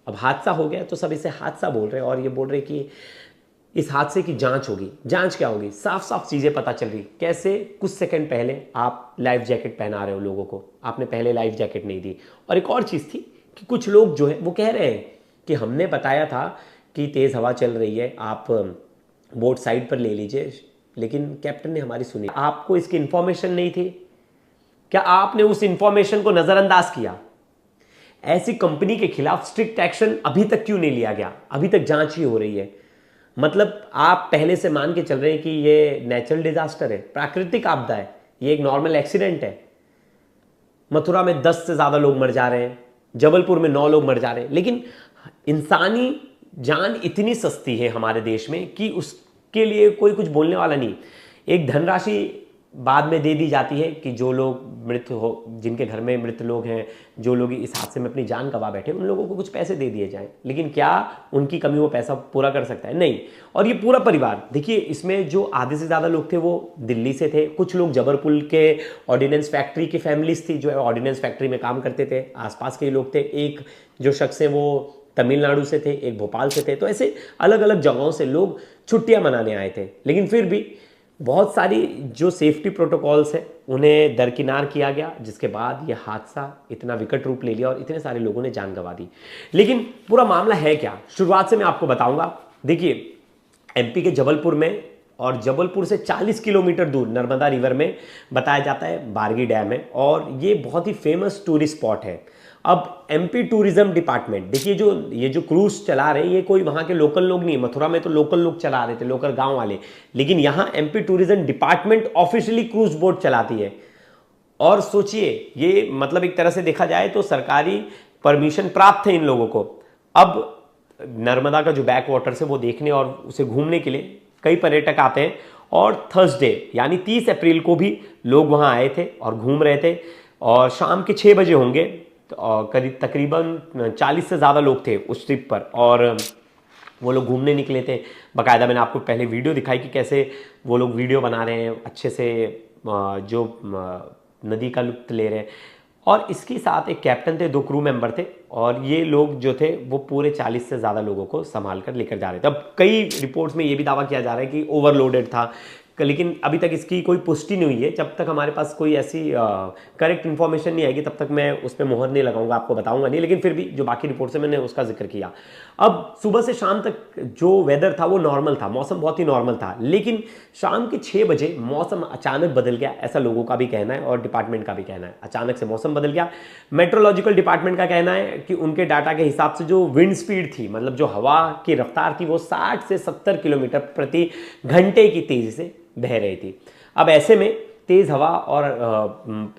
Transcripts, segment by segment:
अब हादसा हो गया तो सब इसे हादसा बोल रहे हैं और ये बोल रहे कि इस हादसे की जांच होगी। जांच क्या होगी? साफ साफ चीज़ें पता चल रही। कैसे? कुछ सेकंड पहले आप लाइफ जैकेट पहना रहे हो लोगों को, आपने पहले लाइफ जैकेट नहीं दी। और एक और चीज़ थी कि कुछ लोग जो है वो कह रहे हैं कि हमने बताया था कि तेज़ हवा चल रही है, आप बोट साइड पर ले लीजिए, लेकिन कैप्टन ने हमारी सुनी। आपको इसकी इंफॉर्मेशन नहीं थी क्या? आपने उस इंफॉर्मेशन को नज़रअंदाज किया? ऐसी कंपनी के खिलाफ स्ट्रिक्ट एक्शन अभी तक क्यों नहीं लिया गया? अभी तक जांच ही हो रही है। मतलब आप पहले से मान के चल रहे हैं कि ये नेचुरल डिजास्टर है, प्राकृतिक आपदा है, ये एक नॉर्मल एक्सीडेंट है। मथुरा में 10 से ज्यादा लोग मर जा रहे हैं, जबलपुर में 9 लोग मर जा रहे हैं, लेकिन इंसानी जान इतनी सस्ती है हमारे देश में कि उसके लिए कोई कुछ बोलने वाला नहीं। एक धनराशि बाद में दे दी जाती है कि जो लोग मृत हो, जिनके घर में मृत लोग हैं, जो लोग इस हादसे में अपनी जान गंवा बैठे, उन लोगों को कुछ पैसे दे दिए जाएं। लेकिन क्या उनकी कमी वो पैसा पूरा कर सकता है? नहीं। और ये पूरा परिवार देखिए, इसमें जो आधे से ज़्यादा लोग थे वो दिल्ली से थे, कुछ लोग जबलपुर के ऑर्डिनेंस फैक्ट्री की फैमिलीज थी, जो है ऑर्डिनेंस फैक्ट्री में काम करते थे, आसपास के लोग थे। एक जो शख्स है वो तमिलनाडु से थे, एक भोपाल से थे। तो ऐसे अलग अलग जगहों से लोग छुट्टियां मनाने आए थे। लेकिन फिर भी बहुत सारी जो सेफ्टी प्रोटोकॉल्स है उन्हें दरकिनार किया गया, जिसके बाद यह हादसा इतना विकट रूप ले लिया और इतने सारे लोगों ने जान गंवा दी। लेकिन पूरा मामला है क्या, शुरुआत से मैं आपको बताऊंगा। देखिए, एमपी के जबलपुर में और जबलपुर से 40 किलोमीटर दूर नर्मदा रिवर में बताया जाता है बारगी डैम है, और ये बहुत ही फेमस टूरिस्ट स्पॉट है। अब एमपी टूरिज्म डिपार्टमेंट देखिए, जो ये जो क्रूज चला रहे हैं ये कोई वहां के लोकल लोग नहीं, मथुरा में तो लोकल लोग चला रहे थे, लोकल गांव वाले, लेकिन यहां MP tourism department officially cruise boat चलाती है। और सोचिए, ये मतलब एक तरह से देखा जाए तो सरकारी परमिशन प्राप्त है इन लोगों को। अब नर्मदा का जो बैक वाटर्स है वो देखने और उसे घूमने के लिए कई पर्यटक आते हैं, और थर्सडे यानी 30 अप्रैल को भी लोग वहां आए थे और घूम रहे थे। और शाम के 6 बजे होंगे, और करीब तकरीबन 40 से ज़्यादा लोग थे उस ट्रिप पर, और वो लोग घूमने निकले थे। बाकायदा मैंने आपको पहले वीडियो दिखाई कि कैसे वो लोग वीडियो बना रहे हैं, अच्छे से जो नदी का लुत्फ ले रहे हैं। और इसके साथ एक कैप्टन थे, 2 क्रू मेंबर थे, और ये लोग जो थे वो पूरे 40 से ज़्यादा लोगों को संभाल कर लेकर जा रहे थे। अब कई रिपोर्ट्स में ये भी दावा किया जा रहा है कि ओवरलोडेड था, लेकिन अभी तक इसकी कोई पुष्टि नहीं हुई है। जब तक हमारे पास कोई ऐसी करेक्ट इन्फॉर्मेशन नहीं आएगी तब तक मैं उस पर मोहर नहीं लगाऊंगा, आपको बताऊंगा नहीं। लेकिन फिर भी जो बाकी रिपोर्ट्स है मैंने उसका जिक्र किया। अब सुबह से शाम तक जो वेदर था वो नॉर्मल था, मौसम बहुत ही नॉर्मल था, लेकिन शाम के 6 बजे मौसम अचानक बदल गया, ऐसा लोगों का भी कहना है और डिपार्टमेंट का भी कहना है। अचानक से मौसम बदल गया। मेट्रोलॉजिकल डिपार्टमेंट का कहना है कि उनके डाटा के हिसाब से जो विंड स्पीड थी, मतलब जो हवा की रफ्तार थी, वो 60 से 70 किलोमीटर प्रति घंटे की तेजी से बह रही थी। अब ऐसे में तेज हवा और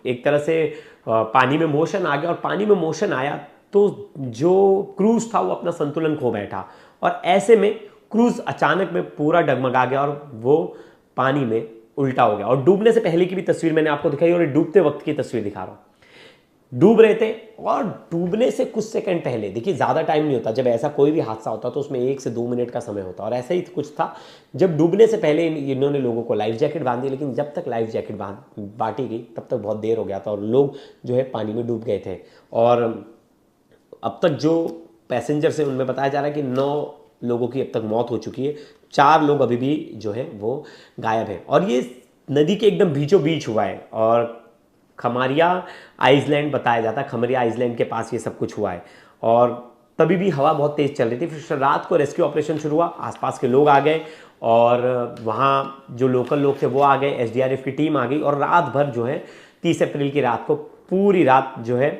एक तरह से पानी में मोशन आ गया, और पानी में मोशन आया तो जो क्रूज था वो अपना संतुलन खो बैठा, और ऐसे में क्रूज अचानक में पूरा डगमगा गया और वो पानी में उल्टा हो गया। और डूबने से पहले की भी तस्वीर मैंने आपको दिखाई, और डूबते वक्त की तस्वीर दिखा रहा हूं। डूब रहे थे, और डूबने से कुछ सेकंड पहले, देखिए ज़्यादा टाइम नहीं होता जब ऐसा कोई भी हादसा होता तो उसमें 1 से 2 मिनट का समय होता, और ऐसा ही कुछ था। जब डूबने से पहले इन्होंने लोगों को लाइफ जैकेट बांधी, लेकिन जब तक लाइफ जैकेट बांटी गई तब तक बहुत देर हो गया था और लोग जो है पानी में डूब गए थे। और अब तक जो पैसेंजर्स हैं उनमें बताया जा रहा है कि 9 लोगों की अब तक मौत हो चुकी है, 4 लोग अभी भी जो है वो गायब हैं। और ये नदी के एकदम बीचों बीच हुआ है, और खमरिया आइसलैंड बताया जाता है, खमरिया आइसलैंड के पास ये सब कुछ हुआ है। और तभी भी हवा बहुत तेज चल रही थी। फिर रात को रेस्क्यू ऑपरेशन शुरू हुआ, आसपास के लोग आ गए, और वहाँ जो लोकल लोग थे वो आ गए, एसडीआरएफ की टीम आ गई, और रात भर जो है 30 अप्रैल की रात को पूरी रात जो है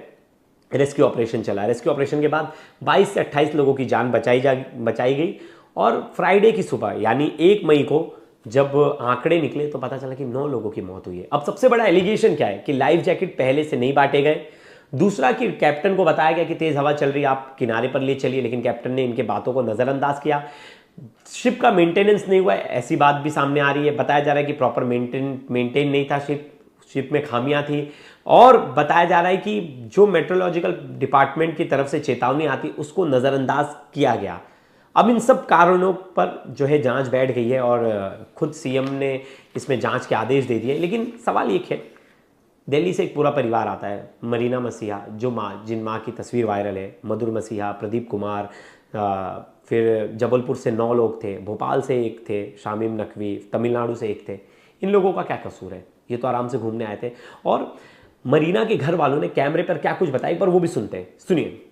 रेस्क्यू ऑपरेशन चला। रेस्क्यू ऑपरेशन के बाद 22 से 28 लोगों की जान बचाई गई। और फ्राइडे की सुबह यानी 1 मई को जब आंकड़े निकले तो पता चला कि 9 लोगों की मौत हुई है। अब सबसे बड़ा एलिगेशन क्या है कि लाइफ जैकेट पहले से नहीं बांटे गए। दूसरा कि कैप्टन को बताया गया कि तेज हवा चल रही है, आप किनारे पर ले चलिए, लेकिन कैप्टन ने इनके बातों को नजरअंदाज किया। शिप का मेंटेनेंस नहीं हुआ है, ऐसी बात भी सामने आ रही है। बताया जा रहा है कि प्रॉपर मेंटेन नहीं था शिप में खामियां थी। और बताया जा रहा है कि जो मेट्रोलॉजिकल डिपार्टमेंट की तरफ से चेतावनी आती उसको नजरअंदाज किया गया। अब इन सब कारणों पर जो है जांच बैठ गई है, और खुद सीएम ने इसमें जांच के आदेश दे दिए। लेकिन सवाल एक है, दिल्ली से एक पूरा परिवार आता है, मरीना मसीहा जो जिन माँ की तस्वीर वायरल है, मधुर मसीहा, प्रदीप कुमार, फिर जबलपुर से 9 लोग थे, भोपाल से एक थे, शामीम नकवी, तमिलनाडु से एक थे। इन लोगों का क्या कसूर है? ये तो आराम से घूमने आए थे। और मरीना के घर वालों ने कैमरे पर क्या कुछ बताया, एक बार वो भी सुनते हैं, सुनिए।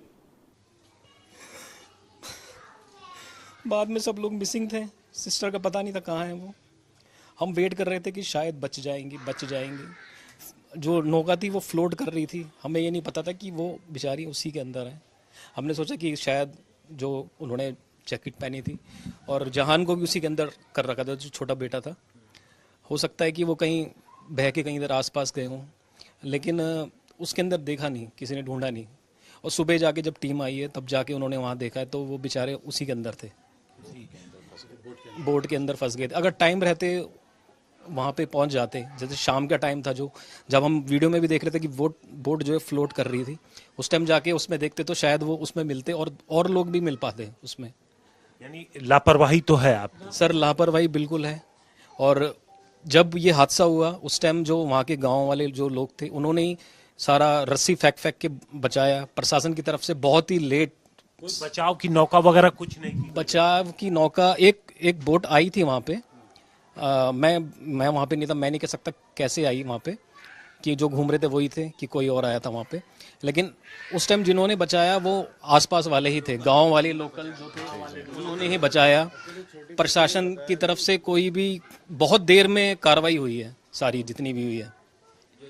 बाद में सब लोग मिसिंग थे, सिस्टर का पता नहीं था कहाँ है वो। हम वेट कर रहे थे कि शायद बच जाएंगी। जो नौका थी वो फ्लोट कर रही थी, हमें ये नहीं पता था कि वो बेचारी उसी के अंदर है। हमने सोचा कि शायद जो उन्होंने जैकेट पहनी थी और जहान को भी उसी के अंदर कर रखा था, जो छोटा बेटा था, हो सकता है कि वो कहीं बह के कहीं इधर आसपास गए हों, लेकिन उसके अंदर देखा नहीं, किसी ने ढूंढा नहीं। और सुबह जाके जब टीम आई है तब जाके उन्होंने वहाँ देखा है तो वो बेचारे उसी के अंदर थे, बोट के अंदर फंस गए थे। अगर टाइम रहते वहाँ पे पहुँच जाते, जैसे शाम का टाइम था, जो जब हम वीडियो में भी देख रहे थे कि बोट जो है फ्लोट कर रही थी, उस टाइम जाके उसमें देखते तो शायद वो उसमें मिलते और लोग भी मिल पाते उसमें। यानी लापरवाही तो है आप? सर लापरवाही बिल्कुल है। और जब ये हादसा हुआ उस टाइम जो वहाँ के गांव वाले जो लोग थे उन्होंने ही सारा रस्सी फेंक के बचाया। प्रशासन की तरफ से बहुत ही लेट, कोई बचाव की नौका वगैरह कुछ नहीं की? बचाव की नौका एक बोट आई थी वहाँ पे। मैं वहाँ पे नहीं था, मैं नहीं कह सकता कैसे आई वहाँ पे, कि जो घूम रहे थे वही थे कि कोई और आया था वहाँ पे। लेकिन उस टाइम जिन्होंने बचाया वो आसपास वाले ही थे, गांव वाले लोकल जो थे उन्होंने ही बचाया। प्रशासन की तरफ से कोई भी बहुत देर में कार्रवाई हुई है, सारी जितनी भी हुई है।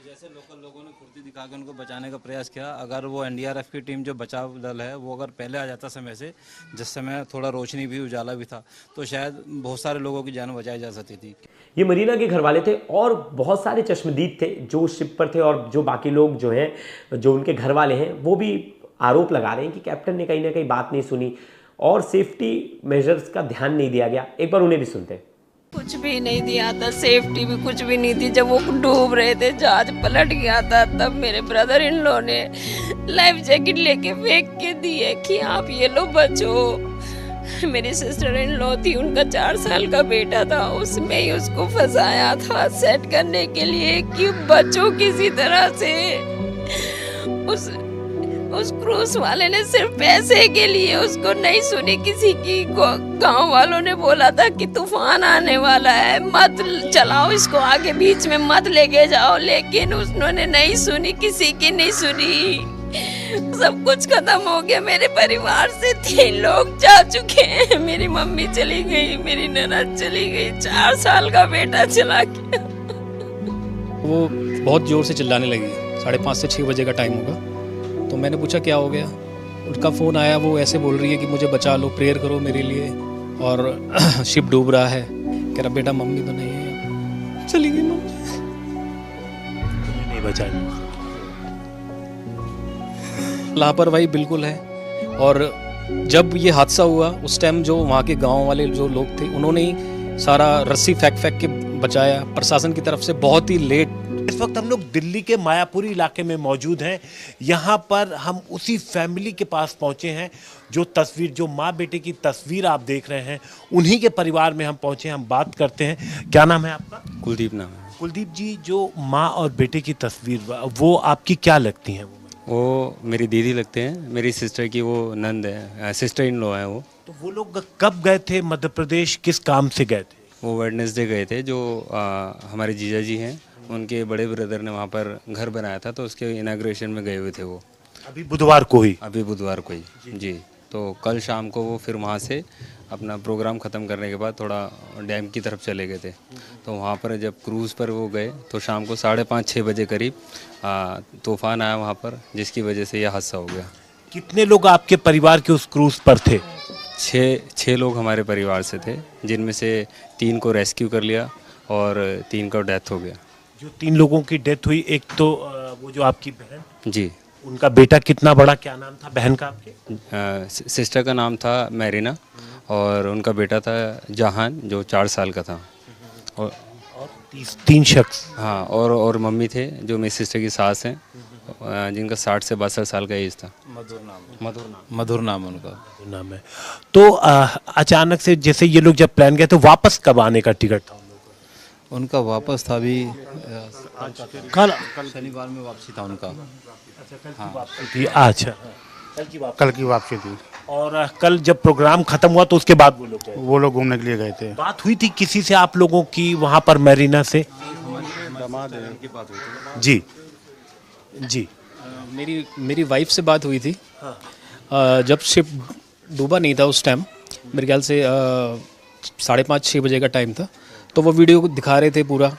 जैसे लोकल लोगों ने फुर्ती दिखा के उनको बचाने का प्रयास किया, अगर वो एनडीआरएफ की टीम जो बचाव दल है वो अगर पहले आ जाता समय से, जिस समय थोड़ा रोशनी भी उजाला भी था, तो शायद बहुत सारे लोगों की जान बचाई जा सकती थी। ये मरीना के घर वाले थे और बहुत सारे चश्मदीद थे जो शिप पर थे, और जो बाकी लोग जो हैं, जो उनके घर वाले हैं, वो भी आरोप लगा रहे हैं कि कैप्टन ने कहीं ना कहीं बात नहीं सुनी और सेफ्टी मेजर्स का ध्यान नहीं दिया गया। एक बार उन्हें भी सुनते हैं। कुछ भी नहीं दिया था, सेफ्टी भी कुछ भी नहीं थी। जब वो डूब रहे थे, जहाज पलट गया था, तब मेरे ब्रदर इन लॉ ने लाइफ जैकेट लेके फेंक के दिए कि आप ये लो बचो। मेरी सिस्टर इन लॉ थी, उनका 4 साल का बेटा था, उसमें ही उसको फंसाया था सेट करने के लिए कि बचो किसी तरह से। उस क्रूज वाले ने सिर्फ पैसे के लिए उसको नहीं सुनी किसी की। गांव वालों ने बोला था कि तूफान आने वाला है, मत चलाओ इसको आगे, बीच में मत लेके जाओ, लेकिन उन्होंने नहीं सुनी, किसी की नहीं सुनी। सब कुछ खत्म हो गया। मेरे परिवार से 3 लोग जा चुके हैं। मेरी मम्मी चली गई, मेरी ननद चली गई, 4 साल का बेटा चला गया। वो बहुत जोर से चिल्लाने लगी, 5:30 से 6 बजे का टाइम होगा। तो मैंने पूछा क्या हो गया, उनका फ़ोन आया, वो ऐसे बोल रही है कि मुझे बचा लो, प्रेयर करो मेरे लिए, और शिप डूब रहा है। कह रहा बेटा मम्मी तो नहीं है, चली गई मम्मी, नहीं बचाई। लापरवाही बिल्कुल है। और जब ये हादसा हुआ उस टाइम जो वहाँ के गांव वाले जो लोग थे उन्होंने ही सारा रस्सी फेंक के बचाया। प्रशासन की तरफ से बहुत ही लेट। इस वक्त हम लोग दिल्ली के मायापुरी इलाके में मौजूद हैं। यहाँ पर हम उसी फैमिली के पास पहुँचे हैं जो तस्वीर, जो माँ बेटे की तस्वीर आप देख रहे हैं, उन्हीं के परिवार में हम पहुँचे। हम बात करते हैं। क्या नाम है आपका? कुलदीप नाम है। कुलदीप जी, जो माँ और बेटे की तस्वीर, वो आपकी क्या लगती हैं? वो मेरी दीदी लगते हैं, मेरी सिस्टर की वो नंद है, सिस्टर इन लॉ है वो। तो वो लोग कब गए थे मध्य प्रदेश, किस काम से गए थे? वो वेडनेसडे गए थे। जो हमारे जीजा जी हैं उनके बड़े ब्रदर ने वहाँ पर घर बनाया था, तो उसके इनाग्रेशन में गए हुए थे वो। अभी बुधवार को ही? अभी बुधवार को ही जी। तो कल शाम को वो फिर वहाँ से अपना प्रोग्राम ख़त्म करने के बाद थोड़ा डैम की तरफ चले गए थे। तो वहाँ पर जब क्रूज़ पर वो गए तो शाम को 5:30-6 बजे करीब तूफ़ान आया वहाँ पर, जिसकी वजह से यह हादसा हो गया। कितने लोग आपके परिवार के उस क्रूज़ पर थे? 6 लोग हमारे परिवार से थे, जिनमें से 3 को रेस्क्यू कर लिया और 3 का डेथ हो गया। जो 3 लोगों की डेथ हुई, एक तो वो जो आपकी बहन, जी, उनका बेटा कितना बड़ा, क्या नाम था बहन का आपके? सिस्टर का नाम था मैरिना और उनका बेटा था जहान, जो 4 साल का था। और 3 शख्स? हाँ, और मम्मी थे जो मेरी सिस्टर की सास हैं, जिनका 60 से 62 साल का एज था। मधुर नाम उनका नाम है। तो अचानक से जैसे ये लोग जब प्लान गए तो वापस कब आने का टिकट था? उनका वापस था अभी कल शनिवार में वापसी था उनका। थी अच्छा, कल की वापसी थी। और कल जब प्रोग्राम खत्म हुआ तो उसके बाद वो लोग गए। वो लोग घूमने के लिए गए थे। बात हुई थी किसी से आप लोगों की वहां पर मैरीना से? जी जी। मेरी वाइफ से बात हुई थी। जब शिप डूबा नहीं था उस टाइम, मेरे ख्याल से 5:30-6 बजे का टाइम था, तो वो वीडियो को दिखा रहे थे पूरा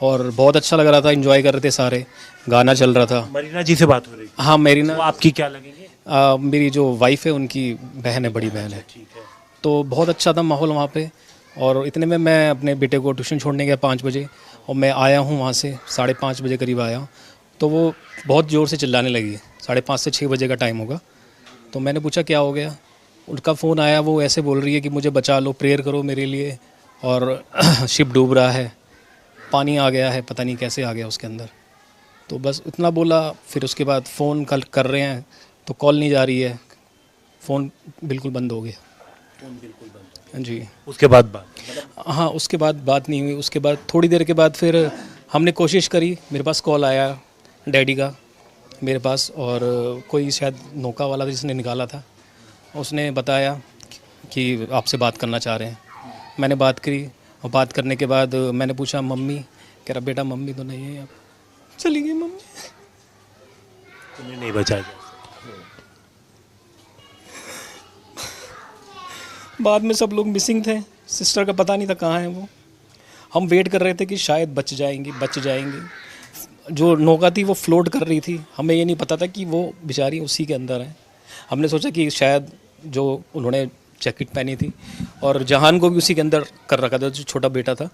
और बहुत अच्छा लग रहा था, एंजॉय कर रहे थे सारे, गाना चल रहा था। मरीना जी से बात हो रही थी? हाँ, मेरी वो ना आपकी क्या लगेंगे? मेरी जो वाइफ है उनकी बहन है, बड़ी बहन है। तो बहुत अच्छा था माहौल वहाँ पे। और इतने में मैं अपने बेटे को ट्यूशन छोड़ने गया 5 बजे, और मैं आया हूँ वहाँ से 5:30 बजे करीब आया, तो वो बहुत ज़ोर से चिल्लाने लगी। 5:30 से 6 बजे का टाइम होगा। तो मैंने पूछा क्या हो गया। उनका फ़ोन आया, वो ऐसे बोल रही है कि मुझे बचा लो, प्रेयर करो मेरे लिए, और शिप डूब रहा है, पानी आ गया है, पता नहीं कैसे आ गया उसके अंदर। तो बस इतना बोला। फिर उसके बाद फ़ोन कर रहे हैं तो कॉल नहीं जा रही है, फ़ोन बिल्कुल बंद हो गया। जी। उसके बाद बात? हाँ, उसके बाद बात नहीं हुई। उसके बाद थोड़ी देर के बाद फिर हमने कोशिश करी, मेरे पास कॉल आया डैडी का मेरे पास, और कोई शायद नौका वाला जिसने निकाला था, उसने बताया कि आपसे बात करना चाह रहे हैं। मैंने बात करी, और बात करने के बाद मैंने पूछा मम्मी, कह रहा बेटा मम्मी तो नहीं है, अब चली गई मम्मी। तुम्हें नहीं बचाया? बाद में सब लोग मिसिंग थे, सिस्टर का पता नहीं था कहाँ है वो। हम वेट कर रहे थे कि शायद बच जाएंगी। जो नौका थी वो फ्लोट कर रही थी, हमें ये नहीं पता था कि वो बेचारी उसी के अंदर है। हमने सोचा कि शायद जो उन्होंने जैकेट पहनी थी, और जहान को भी उसी के अंदर कर रखा था, जो छोटा बेटा था,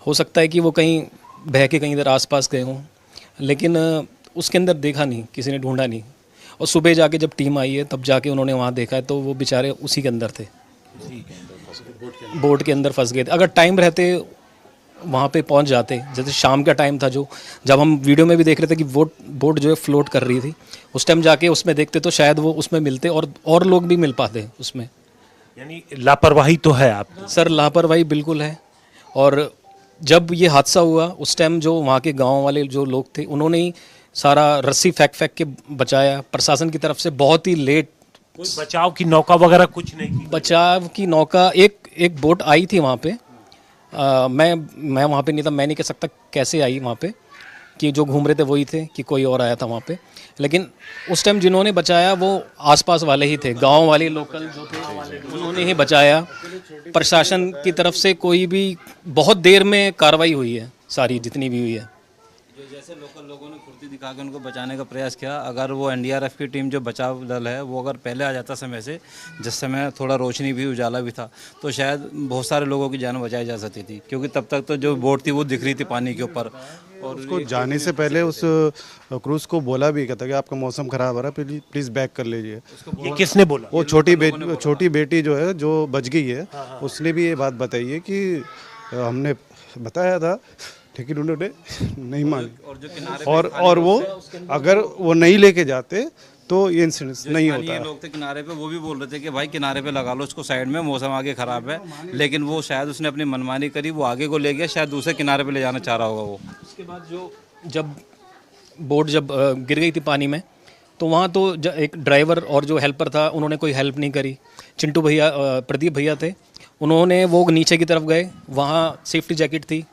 हो सकता है कि वो कहीं बह के कहीं इधर आसपास गए हों, लेकिन उसके अंदर देखा नहीं, किसी ने ढूंढा नहीं। और सुबह जाके जब टीम आई है तब जाके उन्होंने वहाँ देखा है, तो वो बेचारे उसी के अंदर थे, बोट के अंदर फंस गए थे। अगर टाइम रहते वहाँ पे पहुँच जाते, जैसे शाम का टाइम था, जो जब हम वीडियो में भी देख रहे थे कि बोट जो है फ्लोट कर रही थी, उस टाइम जाके उसमें देखते तो शायद वो उसमें मिलते, और लोग भी मिल पाते उसमें। यानी लापरवाही तो है आप? सर, लापरवाही बिल्कुल है। और जब ये हादसा हुआ उस टाइम जो वहाँ के गांव वाले जो लोग थे, उन्होंने ही सारा रस्सी फेंक के बचाया। प्रशासन की तरफ से बहुत ही लेट, कोई बचाव की नौका वगैरह कुछ नहीं की? बचाव की नौका, एक बोट आई थी वहाँ पे। मैं वहाँ पे नहीं था, मैं नहीं कह सकता कैसे आई वहाँ पे, कि जो घूम रहे थे वही थे कि कोई और आया था वहाँ पे। लेकिन उस टाइम जिन्होंने बचाया वो आसपास वाले ही थे, गांव वाले लोकल जो थे, उन्होंने ही बचाया। प्रशासन की तरफ से कोई भी बहुत देर में कार्रवाई हुई है, सारी जितनी भी हुई है। जो जैसे लोकल लोगों ने फुर्ती दिखा के उनको बचाने का प्रयास किया, अगर वो एनडीआरएफ की टीम जो बचाव दल है वो अगर पहले आ जाता समय से, जिस समय थोड़ा रोशनी भी उजाला भी था, तो शायद बहुत सारे लोगों की जान बचाई जा सकती थी, क्योंकि तब तक तो जो बोट थी वो दिख रही थी पानी के ऊपर। और उसको जाने से पहले उस क्रूज को बोला भी कहता कि आपका मौसम खराब हो रहा है, प्लीज बैक कर लीजिए। ये किसने बोला? वो छोटी बेटी जो है, जो बच गई है, उसने भी ये बात बताई है कि हमने बताया था, लेकिन उन्होंने नहीं मानी। और वो अगर वो नहीं लेके जाते तो ये इंसिडेंट नहीं होता। ये लोग थे किनारे पे, वो भी बोल रहे थे कि भाई किनारे पे लगा लो उसको साइड में, मौसम आगे ख़राब है, लेकिन वो शायद उसने अपनी मनमानी करी, वो आगे को ले गया, शायद दूसरे किनारे पे ले जाना चाह रहा होगा वो। उसके बाद जब बोट गिर गई थी पानी में, तो वहाँ तो एक ड्राइवर और जो हेल्पर था, उन्होंने कोई हेल्प नहीं करी। चिंटू भैया, प्रदीप भैया थे, उन्होंने वो नीचे की तरफ गए, वहाँ सेफ्टी जैकेट थी,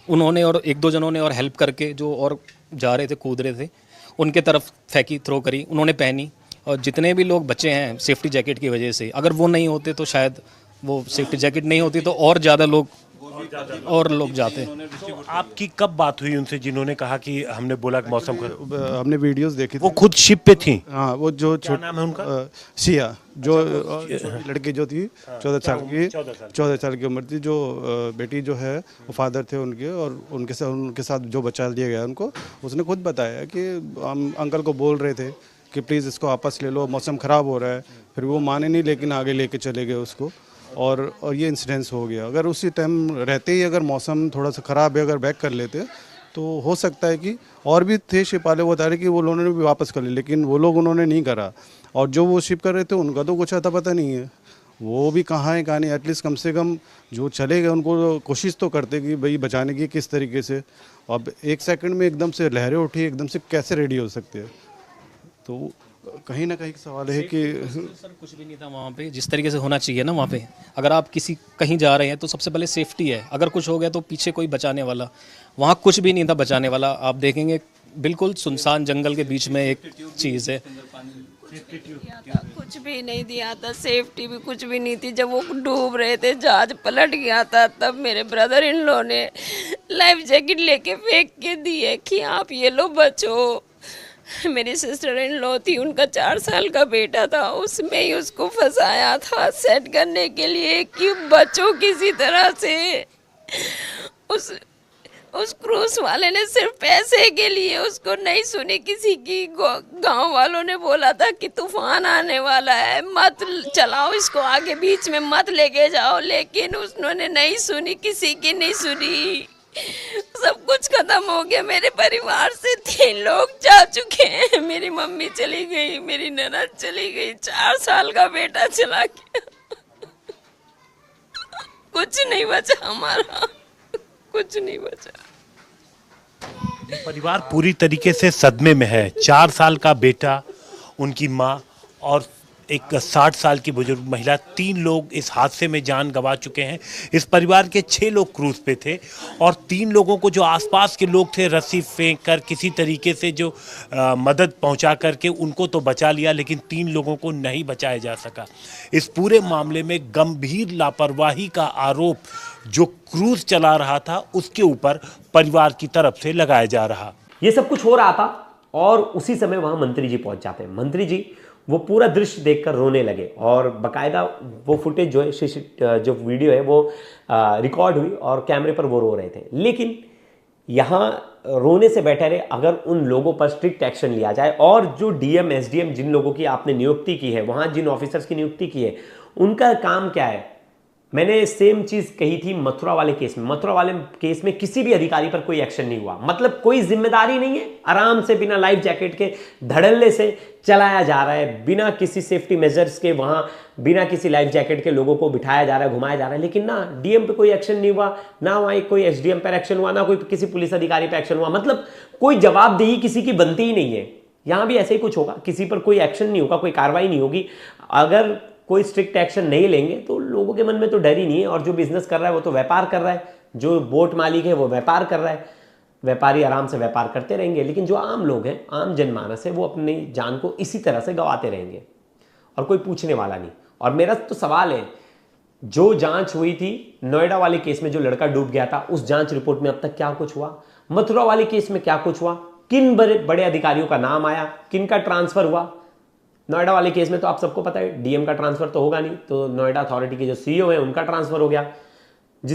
उन्होंने और 1-2 जनों ने और हेल्प करके जो और जा रहे थे, कूद रहे थे, उनके तरफ फेंकी, थ्रो करी, उन्होंने पहनी। और जितने भी लोग बचे हैं सेफ्टी जैकेट की वजह से, अगर वो नहीं होते तो शायद वो सेफ्टी जैकेट नहीं होती तो और ज़्यादा लोग जाते। तो आपकी कब बात हुई उनसे जिन्होंने कहा कि हमने बोला कि मौसम खराब? हमने वीडियोस देखी वो खुद शिप पे थी? हाँ, वो जो क्या नाम है उनका? सिया, जो लड़की जो थी 14 साल की उम्र थी, जो बेटी जो है वो फादर थे उनके, और उनके साथ जो बचा दिया गया उनको, उसने खुद बताया कि हम अंकल को बोल रहे थे कि प्लीज़ इसको वापस ले लो, मौसम ख़राब हो रहा है। फिर वो माने नहीं, लेकिन आगे लेके चले गए उसको, और ये इंसिडेंस हो गया। अगर उसी टाइम रहते ही अगर मौसम थोड़ा सा ख़राब है, अगर बैक कर लेते तो हो सकता है कि और भी थे शिप वाले, वो बता रहे कि वो लोगों ने भी वापस कर लिया, लेकिन वो लोग उन्होंने नहीं करा। और जो वो शिप कर रहे थे उनका तो कुछ आता पता नहीं है, वो भी कहाँ है कहाँ नहीं, एटलीस्ट कम से कम जो चले गए उनको कोशिश तो करते कि भाई बचाने की किस तरीके से। अब 1 सेकंड में एकदम से लहरें उठी, एकदम से कैसे रेडी हो सकती है। तो कहीं ना कहीं सवाल है कि सर कुछ भी नहीं था वहाँ पे जिस तरीके से होना चाहिए ना वहाँ पे। अगर आप किसी कहीं जा रहे हैं तो सबसे पहले सेफ्टी है, अगर कुछ हो गया तो पीछे कोई बचाने वाला, वहाँ कुछ भी नहीं था बचाने वाला। आप देखेंगे बिल्कुल सुनसान जंगल के बीच में एक चीज़ है। कुछ भी नहीं दिया था, सेफ्टी भी कुछ भी नहीं थी। जब वो डूब रहे थे, जहाज पलट गया था, तब मेरे ब्रदर इन लो ने लाइफ जैकेट लेके फेंक के दिए कि आप ये लो बचो। मेरी सिस्टर इन लो थी, उनका 4 साल का बेटा था, उसमें ही उसको फंसाया था सेट करने के लिए कि बचो किसी तरह से। उस क्रूज वाले ने सिर्फ पैसे के लिए उसको नहीं सुनी किसी की। गांव वालों ने बोला था कि तूफान आने वाला है, मत चलाओ इसको आगे, बीच में मत लेके जाओ, लेकिन उन्होंने नहीं सुनी, किसी की नहीं सुनी। सब कुछ खत्म हो गया। मेरे परिवार से 3 लोग जा चुके हैं। मेरी मम्मी चली गई, मेरी ननद चली गई, 4 साल का बेटा चला गया। कुछ नहीं बचा हमारा, कुछ नहीं बचा। परिवार पूरी तरीके से सदमे में है। 4 साल का बेटा, उनकी माँ और एक 60 साल की बुजुर्ग महिला, 3 लोग इस हादसे में जान गंवा चुके हैं। इस परिवार के 6 लोग क्रूज पे थे और 3 लोगों को जो आसपास के लोग थे रस्सी फेंक कर किसी तरीके से जो मदद पहुंचा करके उनको तो बचा लिया, लेकिन 3 लोगों को नहीं बचाया जा सका। इस पूरे मामले में गंभीर लापरवाही का आरोप जो क्रूज चला रहा था उसके ऊपर परिवार की तरफ से लगाया जा रहा। ये सब कुछ हो रहा था और उसी समय वहां मंत्री जी पहुंच जाते हैं। मंत्री जी वो पूरा दृश्य देखकर रोने लगे और बकायदा वो फुटेज जो है, जो वीडियो है वो रिकॉर्ड हुई और कैमरे पर वो रो रहे थे। लेकिन यहाँ रोने से बेटर है अगर उन लोगों पर स्ट्रिक्ट एक्शन लिया जाए और जो डीएम एसडीएम जिन लोगों की आपने नियुक्ति की है, वहाँ जिन ऑफिसर्स की नियुक्ति की है, उनका काम क्या है। मैंने सेम चीज कही थी मथुरा वाले केस में। मथुरा वाले केस में किसी भी अधिकारी पर कोई एक्शन नहीं हुआ, मतलब कोई जिम्मेदारी नहीं है। आराम से बिना लाइफ जैकेट के धड़ल्ले से चलाया जा रहा है, बिना किसी सेफ्टी मेजर्स के, वहां बिना किसी लाइफ जैकेट के लोगों को बिठाया जा रहा है, घुमाया जा रहा है। लेकिन ना डीएम पे कोई एक्शन नहीं हुआ, ना वहां कोई एसडीएम पर एक्शन हुआ, ना कोई किसी पुलिस अधिकारी पर एक्शन हुआ। मतलब कोई जवाबदेही किसी की बनती ही नहीं है। यहां भी ऐसे ही कुछ होगा, किसी पर कोई एक्शन नहीं होगा, कोई कार्रवाई नहीं होगी। अगर कोई स्ट्रिक्ट एक्शन नहीं लेंगे तो लोगों के मन में तो डर ही नहीं है। और जो बिजनेस कर रहा है वो तो व्यापार कर रहा है, जो बोट मालिक है वो व्यापार कर रहा है, व्यापारी आराम से व्यापार करते रहेंगे। लेकिन जो आम लोग हैं, आम जनमानस है, वो अपनी जान को इसी तरह से गंवाते रहेंगे और कोई पूछने वाला नहीं। और मेरा तो सवाल है, जो जांच हुई थी नोएडा वाले केस में, जो लड़का डूब गया था, उस जांच रिपोर्ट में अब तक क्या कुछ हुआ? मथुरा वाले केस में क्या कुछ हुआ? किन बड़े अधिकारियों का नाम आया, किन का ट्रांसफर हुआ? नोएडा वाले केस में तो आप सबको पता है डीएम का ट्रांसफर तो होगा नहीं, तो नोएडा अथॉरिटी के जो सीईओ है उनका ट्रांसफर हो गया।